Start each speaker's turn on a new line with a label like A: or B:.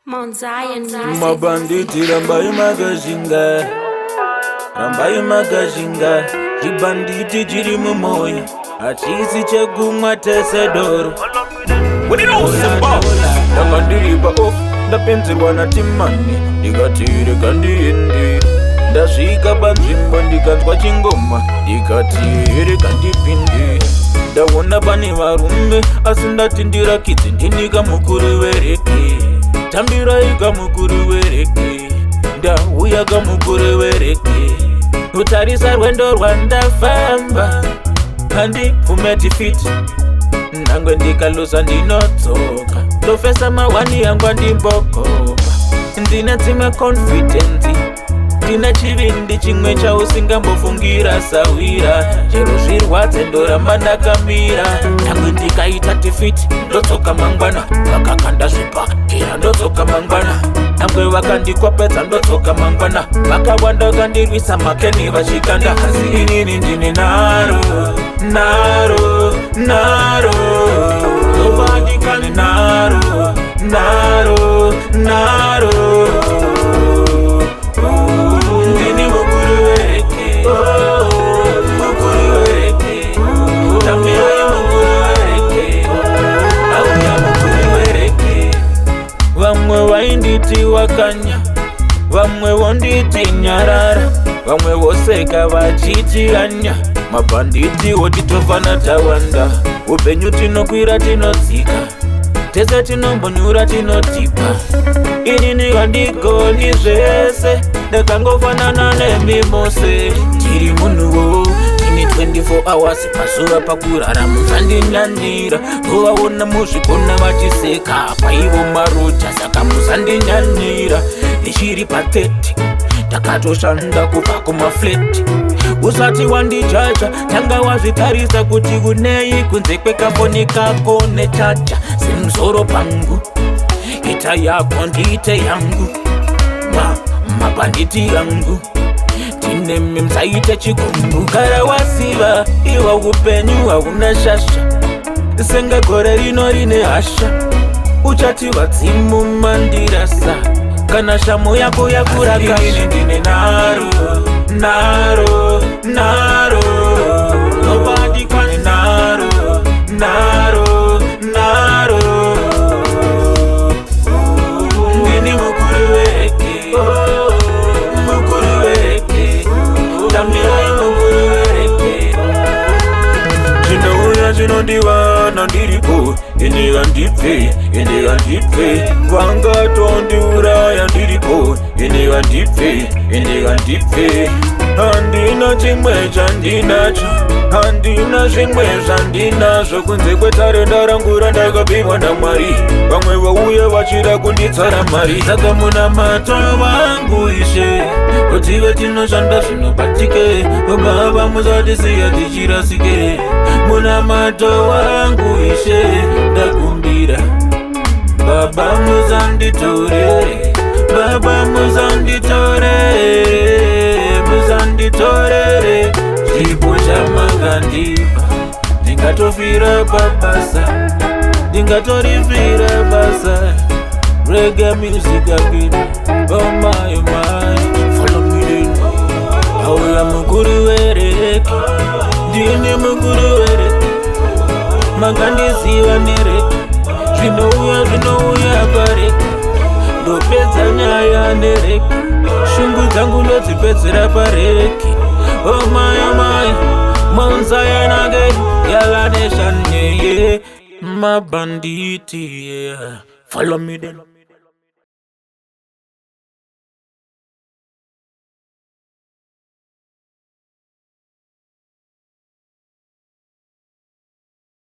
A: Mount Zion Music.
B: Mabanditi rambai magazhinga chibanditi chiri mumoyo hachisi chegumwa tese doro ndanga ndiripa off ndapenzerwa natimani ndikati rega ndiende ndasvika panzvimbo ndikanzwa chingoma ndikati rega ndipinde ndaona pane varume asi ndati ndirakidze ndinika mukuru wereke tambirai kamukuru wereke ndauya kamukuru wereke utarisa rwendo rwandafamba handipfumeti fiti nangwe ndikalusa ndinodzoka ndofesa mawani yangu andimbokopa ndine dzimwe confidence ndine chivindi chimwe chausingambofungira sawira chero zvirwadze ndoramba ndakamira nangwe ndikaita tifiti ndodzoka mangwana vakakanda zvipakira ndodzoka mangwana nangwe vakandikwapedza ndodzoka mangwana vakawanda kandirwisa makeni vachikanda asi inini ndine naro nobadikani naro ndini mukuru wereke mukuru wereke tamirai mukuru wereke auya mukuru wereke vamwe vainditi wakanya vamwe vonditi nyarara vamwe voseka vachitiranya mabhanditi wotitofana tawanda upenyu tinokwira tinodzika tese tinombonyura tinotipa inini kandigoni zvese ndakangofanana nemimose tiri munhuwo tine 24 hours pazuva pakurara musandinyanira tovaona muzvikona vachiseka paivo maroja saka musandinyanira ndichiri pa30 ndakatoshanda kubva kumafleti usati wandijaja tanga wazvitarisa kuti kunei kunze kwekafoni kako nechaja semusoro pangu ita yako ndiite yangu mabhanditi yangu tineme msaite chikumbu gara wasiva iwa upenyu hauna shasha senga gore rino rine hasha uchati vadzimu mandirasa kana shamo yako yakurakasha ndine naro nobody kwani naro ndini mukuru wereke mukuru wereke tamirai mukuru wereke zvinouya zvinondivana ndiripo indikandipfe vangatondiuraya ndiripo indikandipfe handina chimwe chandinacho handina zvimwe zvandinazvo kunze kwetare ndarangura ndakapihwa namwari vamwe vauya vachida kunditsara mari saka muna mato vangu ishe kutive tinoshanda zvinobatike baba musatisiya tichirasike muna mato vangu ishe ndakumbira baba muzanditorere baba muzanditorere chipo chamangandipa ndingatofira pabasa ndingatorifira basa rega music apina oh my follow me then auya mukuru wereke ndine mukuru wereke makandiziva nereke zvinouya pareke ndopedza nyaya nereke shungu dzangu ndodzipedzera pareke oh my Mount Zion again yala nation yeah mabanditi yeah follow me then